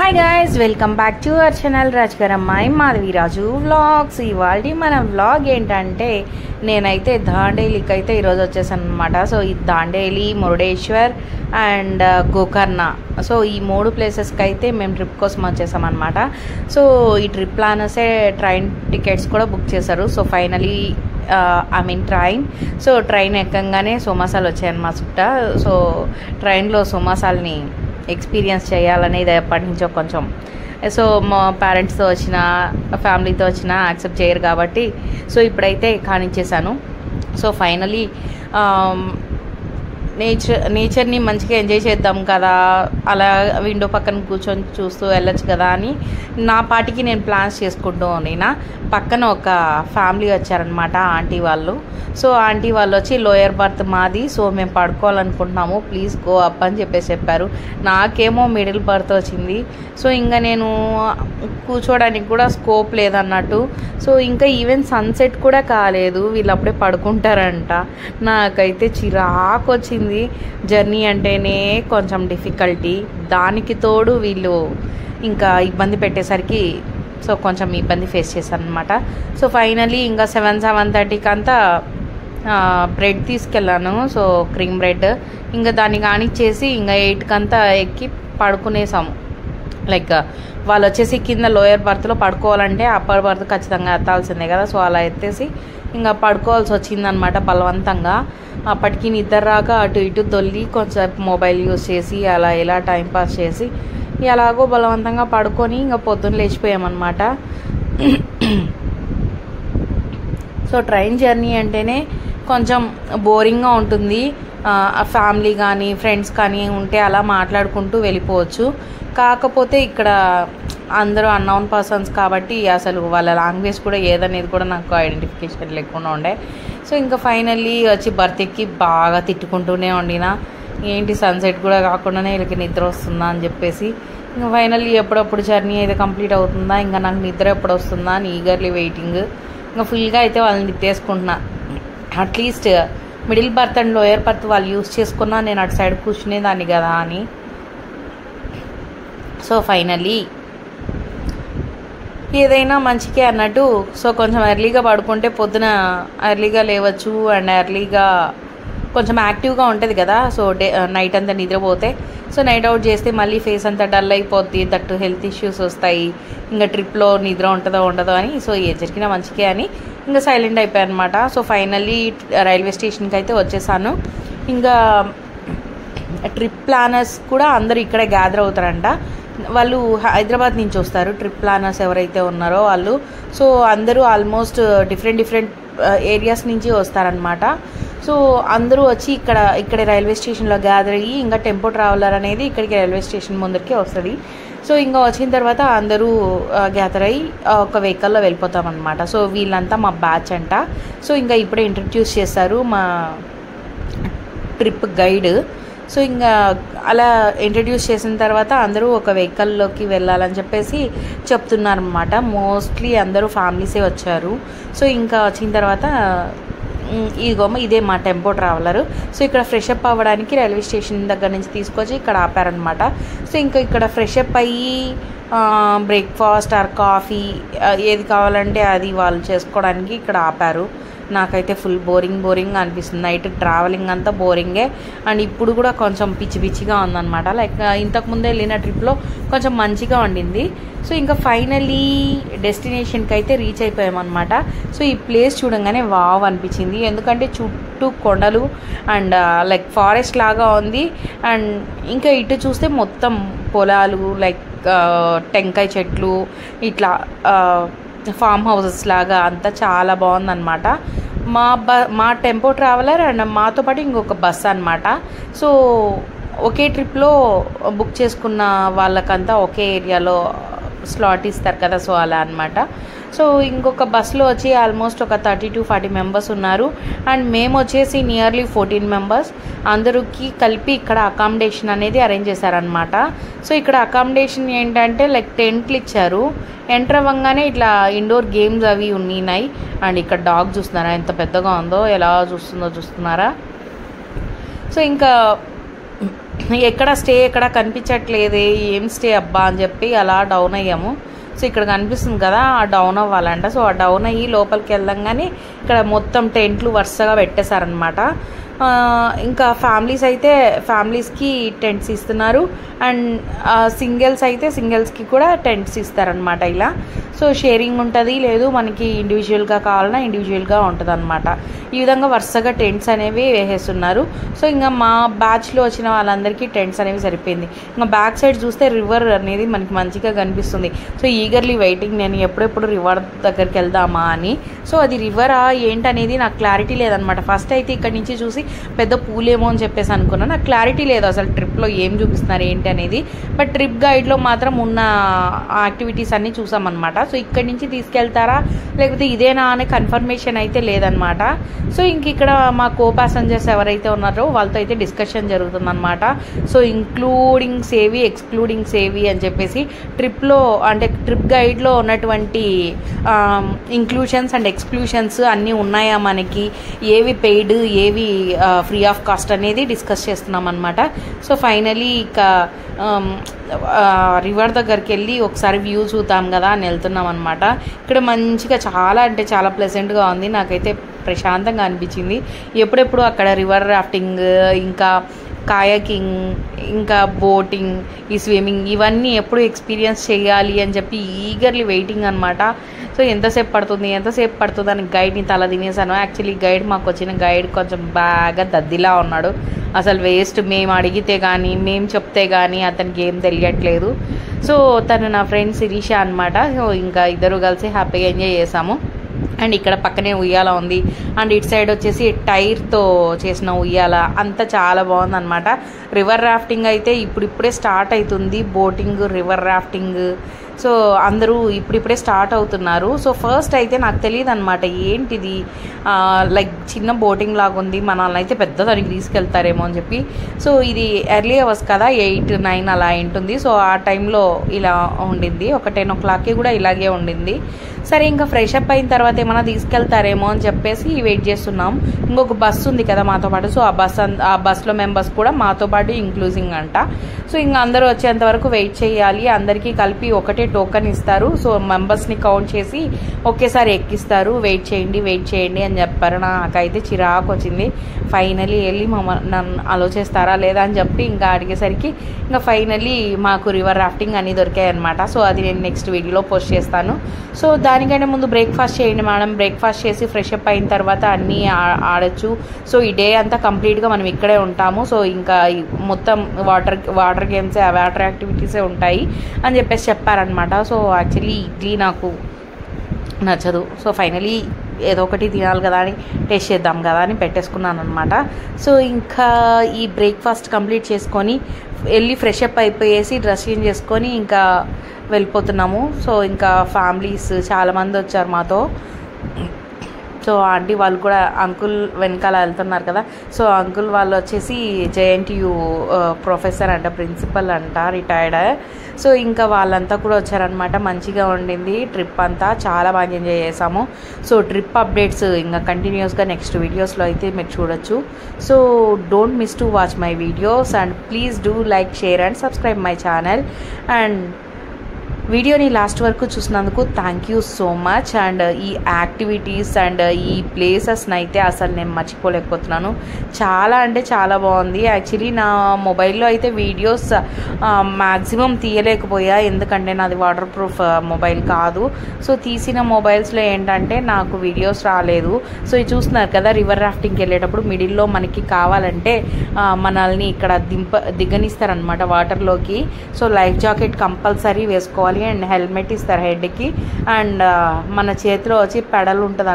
Hi guys, welcome back to our channel రాజకరమ్మాయి Madhavi Raju vlogs. ఇవాళ మన వ్లాగ్ ఏంటంటే నేనైతే దాండేలికి అయితే ఈరోజు వచ్చేసాను అనమాట. సో ఈ దాండేలి, మురుడేశ్వర్ అండ్ గోకర్ణ, సో ఈ 3 ప్లేసెస్కి అయితే మేము ట్రిప్ కోసం వచ్చేసామన్నమాట. సో ఈ ట్రిప్ ప్లానర్సే ట్రైన్ టికెట్స్ కూడా బుక్ చేశారు. సో ఫైనలీ సో ట్రైన్ ఎక్కగానే సమోసాలు వచ్చాయన్నమాట మా చుట్ట. సో ట్రైన్లో సమోసాలని ఎక్స్పీరియన్స్ చేయాలనేది ఎప్పటి నుంచో కొంచెం. సో మా పేరెంట్స్తో వచ్చిన, ఫ్యామిలీతో వచ్చిన యాక్సెప్ట్ చేయరు కాబట్టి సో ఇప్పుడైతే కానిచ్చేసాను. సో ఫైనలీ నేచర్ని మంచిగా ఎంజాయ్ చేద్దాం కదా, అలా విండో పక్కన కూర్చొని చూస్తూ వెళ్ళొచ్చు కదా అని నా పాటికి నేను ప్లాన్స్ చేసుకుంటూ ఉన్నా. పక్కన ఒక ఫ్యామిలీ వచ్చారనమాట, ఆంటీ వాళ్ళు. సో ఆంటీ వాళ్ళు వచ్చి లోయర్ బర్త్ మాది, సో మేము పడుకోవాలనుకుంటున్నాము, ప్లీజ్ గో అప్ అని చెప్పారు. నాకేమో మిడిల్ బర్త్ వచ్చింది. సో ఇంకా నేను కూర్చోడానికి కూడా స్కోప్ లేదన్నట్టు. సో ఇంకా ఈవెన్ సన్సెట్ కూడా కాలేదు, వీళ్ళు అప్పుడే పడుకుంటారంట. నాకైతే చిరాకు వచ్చింది. జర్నీ అంటేనే కొంచెం డిఫికల్టీ, దానికి తోడు వీళ్ళు ఇంకా ఇబ్బంది పెట్టేసరికి సో కొంచెం ఇబ్బంది ఫేస్ చేశాను అనమాట. సో ఫైనలీ ఇంకా 7:30కి అంతా బ్రెడ్ తీసుకెళ్ళాను. సో క్రీమ్ బ్రెడ్ ఇంకా దాన్ని కానిచ్చేసి ఇంకా 8కి అంతా ఎక్కి పడుకునేసాము. లైక్ వాళ్ళు వచ్చేసి కింద లోయర్ బర్త్లో పడుకోవాలంటే అప్పర్ బర్త్ ఖచ్చితంగా ఎత్తాల్సిందే కదా. సో అలా ఎత్తేసి ఇంకా పడుకోవాల్సి వచ్చిందనమాట బలవంతంగా. అప్పటికి నిద్ర రాక అటు ఇటు దొల్లి కొంచెం మొబైల్ యూజ్ చేసి అలా ఇలా టైంపాస్ చేసి ఎలాగో బలవంతంగా పడుకొని ఇంకా పొద్దున్న లేచిపోయామన్నమాట. సో ట్రైన్ జర్నీ అంటేనే కొంచెం బోరింగ్గా ఉంటుంది. ఫ్యామిలీ కానీ ఫ్రెండ్స్ కానీ ఉంటే అలా మాట్లాడుకుంటూ వెళ్ళిపోవచ్చు. కాకపోతే ఇక్కడ అందరూ అన్నోన్ పర్సన్స్ కాబట్టి అసలు వాళ్ళ లాంగ్వేజ్ కూడా ఏదనేది కూడా నాకు ఐడెంటిఫికేషన్ లేకుండా ఉండే. సో ఇంకా ఫైనల్లీ వచ్చి బర్త్ ఎక్కి బాగా తిట్టుకుంటూనే ఉండినా, ఏంటి సన్సెట్ కూడా కాకుండానే వీళ్ళకి నిద్ర వస్తుందా అని చెప్పేసి. ఇంకా ఫైనల్లీ ఎప్పుడప్పుడు జర్నీ అయితే కంప్లీట్ అవుతుందా, ఇంకా నాకు నిద్ర ఎప్పుడు వస్తుందా అని ఈగర్లీ వెయిటింగ్. ఇంకా ఫుల్గా అయితే వాళ్ళని తిట్టేసుకుంటున్నా. At least middle berth and lower berth వాళ్ళు యూజ్ చేసుకున్నా నేను అటు సైడ్ కూర్చునేదాన్ని కదా అని. సో ఫైనల్లీ ఏదైనా మంచికే అన్నట్టు సో కొంచెం ఎర్లీగా పడుకుంటే పొద్దున ఎర్లీగా లేవచ్చు అండ్ ఎర్లీగా కొంచెం యాక్టివ్గా ఉంటుంది కదా. సో నైట్ అంతా నిద్రపోతే సో నైట్ అవుట్ చేస్తే మళ్ళీ ఫేస్ అంతా డల్ అయిపోద్ది, దట్టు హెల్త్ ఇష్యూస్ వస్తాయి. ఇంకా ట్రిప్లో నిద్ర ఉంటుందో ఉండదో అని సో ఏ జరిగినా మంచికే అని ఇంకా సైలెంట్ అయిపోయాను అనమాట. సో ఫైనల్లీ రైల్వే స్టేషన్కి అయితే వచ్చేసాను. ఇంకా ట్రిప్ ప్లానర్స్ కూడా అందరూ ఇక్కడే గ్యాదర్ అవుతారంట. వాళ్ళు హైదరాబాద్ నుంచి వస్తారు, ట్రిప్ ప్లానర్స్ ఎవరైతే ఉన్నారో వాళ్ళు. సో అందరూ ఆల్మోస్ట్ డిఫరెంట్ ఏరియాస్ నుంచి వస్తారనమాట. సో అందరూ వచ్చి ఇక్కడ రైల్వే స్టేషన్లో గ్యాదర్ అయ్యి ఇంకా టెంపో ట్రావెలర్ అనేది ఇక్కడికి రైల్వే స్టేషన్ ముందరికి వస్తుంది. సో ఇంకా వచ్చిన తర్వాత అందరూ గ్యాదర్ అయ్యి ఒక వెహికల్లో వెళ్ళిపోతామన్నమాట. సో వీళ్ళంతా మా బ్యాచ్ అంట. సో ఇంకా ఇప్పుడే ఇంట్రడ్యూస్ చేశారు మా ట్రిప్ గైడ్. సో ఇంకా అలా ఇంట్రడ్యూస్ చేసిన తర్వాత అందరూ ఒక వెహికల్లోకి వెళ్ళాలని చెప్పేసి చెప్తున్నారన్నమాట. మోస్ట్లీ అందరూ ఫ్యామిలీసే వచ్చారు. సో ఇంకా వచ్చిన తర్వాత ఇదే మా టెంపో ట్రావెలర్. సో ఇక్కడ ఫ్రెష్ అప్ అవ్వడానికి రైల్వే స్టేషన్ దగ్గర నుంచి తీసుకొచ్చి ఇక్కడ ఆపారనమాట. సో ఇంకా ఇక్కడ ఫ్రెష్ అప్ అయ్యి బ్రేక్ఫాస్ట్ ఆర్ కాఫీ ఏది కావాలంటే అది వాళ్ళు చేసుకోవడానికి ఇక్కడ ఆపారు. నాకైతే ఫుల్ బోరింగ్ అనిపిస్తుంది. నైట్ ట్రావెలింగ్ అంతా బోరింగే అండ్ ఇప్పుడు కూడా కొంచెం పిచ్చిగా ఉందన్నమాట. లైక్ ఇంతకుముందే వెళ్ళిన ట్రిప్లో కొంచెం మంచిగా ఉండింది. సో ఇంకా ఫైనలీ డెస్టినేషన్కి అయితే రీచ్ అయిపోయామన్నమాట. సో ఈ ప్లేస్ చూడంగానే వావ్ అనిపించింది, ఎందుకంటే చుట్టూ కొండలు అండ్ లైక్ ఫారెస్ట్ లాగా ఉంది. అండ్ ఇంకా ఇటు చూస్తే మొత్తం పొలాలు, లైక్ టెంకాయ చెట్లు, ఇట్లా ఫామ్ హౌసెస్ లాగా అంతా చాలా బాగుందన్నమాట. మా టెంపో ట్రావెలర్ అండ్ మాతో పాటు ఇంకొక బస్ అనమాట. సో ఒకే ట్రిప్లో బుక్ చేసుకున్న వాళ్ళకంతా ఒకే ఏరియాలో స్లాట్ ఇస్తారు కదా, సో అలా అనమాట. సో ఇంకొక బస్సులో వచ్చి ఆల్మోస్ట్ ఒక 30 to 40 మెంబర్స్ ఉన్నారు. అండ్ మేము వచ్చేసి నియర్లీ 14 మెంబర్స్. అందరికి కలిపి ఇక్కడ అకామిడేషన్ అనేది అరేంజ్ చేశారనమాట. సో ఇక్కడ అకామిడేషన్ ఏంటంటే లైక్ టెంట్లు ఇచ్చారు. ఎంటర్ అవ్వగానే ఇట్లా ఇండోర్ గేమ్స్ అవి ఉన్నాయి. అండ్ ఇక్కడ డాగ్ చూస్తున్నారా ఎంత పెద్దగా ఉందో, ఎలా చూస్తున్నారా. సో ఇంకా ఎక్కడ స్టే ఎక్కడ కనిపించట్లేదే, ఏం స్టే అబ్బా అని చెప్పి అలా డౌన్ అయ్యాము. సో ఇక్కడ కనిపిస్తుంది కదా, ఆ డౌన్ అవ్వాలంట. సో ఆ డౌన్ అయ్యి లోపలికి వెళ్ళంగానే ఇక్కడ మొత్తం టెంట్లు వరుసగా పెట్టేశారనమాట. ఇంకా ఫ్యామిలీస్ అయితే ఫ్యామిలీస్కి టెంట్స్ ఇస్తున్నారు, అండ్ సింగిల్స్ అయితే సింగిల్స్కి కూడా టెంట్స్ ఇస్తారనమాట. ఇలా సో షేరింగ్ ఉంటుంది, లేదు మనకి ఇండివిజువల్గా కావాలన్నా ఇండివిజువల్గా ఉంటుంది అనమాట. ఈ విధంగా వరుసగా టెంట్స్ అనేవి వేసేస్తున్నారు. సో ఇంకా మా బ్యాచ్లో వచ్చిన వాళ్ళందరికీ టెంట్స్ అనేవి సరిపోయింది. ఇంకా బ్యాక్ సైడ్ చూస్తే రివర్ అనేది మనకి మంచిగా కనిపిస్తుంది. సో ఈగర్లీ వెయిటింగ్, నేను ఎప్పుడెప్పుడు రివర్ దగ్గరికి వెళ్దామా అని. సో అది రివరా ఏంటనేది నాకు క్లారిటీ లేదనమాట. ఫస్ట్ అయితే ఇక్కడ నుంచి చూసి పెద్ద పూలేమో అని చెప్పేసి అనుకున్నాను, నాకు క్లారిటీ లేదు అసలు ట్రిప్లో ఏం చూపిస్తున్నారు ఏంటి అనేది. బట్ ట్రిప్ గైడ్లో మాత్రం ఉన్న యాక్టివిటీస్ అన్నీ చూసామన్నమాట. సో ఇక్కడి నుంచి తీసుకెళ్తారా లేకపోతే ఇదేనా అనే కన్ఫర్మేషన్ అయితే లేదనమాట. సో ఇంక ఇక్కడ మా కో ప్యాసెంజర్స్ ఎవరైతే ఉన్నారో వాళ్ళతో అయితే డిస్కషన్ జరుగుతుందన్నమాట. సో ఇంక్లూడింగ్ సేవి, ఎక్స్క్లూడింగ్ సేవి అని చెప్పేసి ట్రిప్లో అంటే ట్రిప్ గైడ్లో ఉన్నటువంటి ఇంక్లూషన్స్ అండ్ ఎక్స్క్లూషన్స్ అన్నీ ఉన్నాయా, మనకి ఏవి పెయిడ్ ఏవి ఫ్రీ ఆఫ్ కాస్ట్ అనేది డిస్కస్ చేస్తున్నాం అనమాట. సో ఫైనలీ ఇక రివర్ దగ్గరికి వెళ్ళి ఒకసారి వ్యూ చూద్దాం కదా అని వెళ్తున్నాం అనమాట. ఇక్కడ మంచిగా చాలా అంటే చాలా ప్లెజెంట్గా ఉంది, నాకైతే ప్రశాంతంగా అనిపించింది. ఎప్పుడెప్పుడు అక్కడ రివర్ రాఫ్టింగ్, ఇంకా కాయాకింగ్, ఇంకా బోటింగ్, ఈ స్విమ్మింగ్ ఇవన్నీ ఎప్పుడు ఎక్స్పీరియన్స్ చేయాలి అని చెప్పి ఈగర్లీ వెయిటింగ్ అనమాట. సో ఎంతసేపు పడుతుంది అని గైడ్ని తల తినేసాను. యాక్చువల్లీ గైడ్ మాకు వచ్చిన గైడ్ కొంచెం బాగా దద్దిలా ఉన్నాడు. అసలు వేస్ట్, మేము అడిగితే కానీ మేము చెప్తే కానీ అతనికి ఏం తెలియట్లేదు. సో తను నా ఫ్రెండ్ శిరీష అనమాట. సో ఇంకా ఇద్దరు కలిసి హ్యాపీగా ఎంజాయ్ చేసాము. అండ్ ఇక్కడ పక్కనే ఉయ్యాల ఉంది, అండ్ ఇటు సైడ్ వచ్చేసి టైర్తో చేసిన ఉయ్యాల, అంతా చాలా బాగుందన్నమాట. రివర్ రాఫ్టింగ్ అయితే ఇప్పుడిప్పుడే స్టార్ట్ అవుతుంది, బోటింగ్, రివర్ రాఫ్టింగ్. సో అందరూ ఇప్పుడిప్పుడే స్టార్ట్ అవుతున్నారు. సో ఫస్ట్ అయితే నాకు తెలియదు అనమాట ఏంటిది, లైక్ చిన్న బోటింగ్ లాగా ఉంది, మనల్ని అయితే పెద్ద దానికి తీసుకెళ్తారేమో అని చెప్పి. సో ఇది ఎర్లీ అవర్స్ కదా, 8-9 అలా ఉంటుంది. సో ఆ టైంలో ఇలా ఉండింది, ఒక 10 o'clockకి కూడా ఇలాగే ఉండింది. సరే ఇంకా ఫ్రెష్ అప్ అయిన తర్వాత ఏమైనా తీసుకెళ్తారేమో అని చెప్పేసి వెయిట్ చేస్తున్నాం. ఇంకొక బస్సు ఉంది కదా మాతో పాటు, సో ఆ బస్సులో మెంబర్స్ కూడా మాతో పాటు ఇంక్లూజింగ్ అంట. సో ఇంకా అందరూ వచ్చేంత వరకు వెయిట్ చేయాలి. అందరికీ కలిపి ఒకటే టోకెన్ ఇస్తారు. సో మెంబర్స్ని కౌంట్ చేసి ఒకేసారి ఎక్కిస్తారు. వెయిట్ చేయండి అని చెప్పారు. నాకైతే చిరాకు వచ్చింది. ఫైనలీ వెళ్ళి నన్ను ఆలోచిస్తారా లేదా అని చెప్పి ఇంకా అడిగేసరికి ఇంకా ఫైనలీ మాకు రివర్ రాఫ్టింగ్ అన్నీ దొరికాయి అనమాట. సో అది నేను నెక్స్ట్ వీడియోలో పోస్ట్ చేస్తాను. సో దానికంటే ముందు బ్రేక్ఫాస్ట్ చేయండి మేడం, బ్రేక్ఫాస్ట్ చేసి ఫ్రెష్ అప్ అయిన తర్వాత అన్నీ ఆడచ్చు. సో ఈ డే అంతా కంప్లీట్గా మనం ఇక్కడే ఉంటాము. సో ఇంకా మొత్తం వాటర్ గేమ్స్, వాటర్ యాక్టివిటీసే ఉంటాయి అని చెప్పేసి చెప్పారనమాట. సో యాక్చువల్లీ ఇడ్లీ నాకు నచ్చదు. సో ఫైనలీ ఏదో ఒకటి తినాలి కదా అని, టేస్ట్ చేద్దాం కదా అని పెట్టేసుకున్నాను అనమాట. సో ఇంకా ఈ బ్రేక్ఫాస్ట్ కంప్లీట్ చేసుకొని వెళ్ళి ఫ్రెష్ అప్ అయిపోయేసి డ్రెస్ చేంజ్ చేసుకొని ఇంకా వెళ్ళిపోతున్నాము. సో ఇంకా ఫ్యామిలీస్ చాలామంది వచ్చారు మాతో. సో ఆంటీ వాళ్ళు కూడా అంకుల్ వెనకాల వెళ్తున్నారు కదా. సో అంకుల్ వాళ్ళు వచ్చేసి JNTU ప్రొఫెసర్ అంట, ప్రిన్సిపల్ అంట, రిటైర్డ్. సో ఇంకా వాళ్ళంతా కూడా వచ్చారనమాట. మంచిగా ఉండింది ట్రిప్ అంతా, చాలా బాగా ఎంజాయ్ చేసాము. సో ట్రిప్ అప్డేట్స్ ఇంకా కంటిన్యూస్గా నెక్స్ట్ వీడియోస్లో అయితే మీరు చూడొచ్చు. So don't miss to watch my videos and please do like, share and subscribe my channel. And వీడియోని లాస్ట్ వరకు చూసినందుకు thank you so much. And ఈ యాక్టివిటీస్ అండ్ ఈ ప్లేసెస్ని అయితే అసలు నేను మర్చిపోలేకపోతున్నాను. చాలా అంటే చాలా బాగుంది. యాక్చువల్లీ నా మొబైల్లో అయితే వీడియోస్ మ్యాక్సిమం తీయలేకపోయా, ఎందుకంటే నాది వాటర్ ప్రూఫ్ మొబైల్ కాదు. సో తీసిన మొబైల్స్లో ఏంటంటే నాకు వీడియోస్ రాలేదు. సో ఇది చూస్తున్నారు కదా, రివర్ రాఫ్టింగ్కి వెళ్ళేటప్పుడు మిడిల్లో మనకి కావాలంటే మనల్ని ఇక్కడ దిగనిస్తారనమాట వాటర్లోకి. సో లైఫ్ జాకెట్ కంపల్సరీ వేసుకోవాలి అండ్ హెల్మెట్ ఇస్తారు హెడ్కి. అండ్ మన చేతిలో వచ్చి పెడల్ ఉంటుంది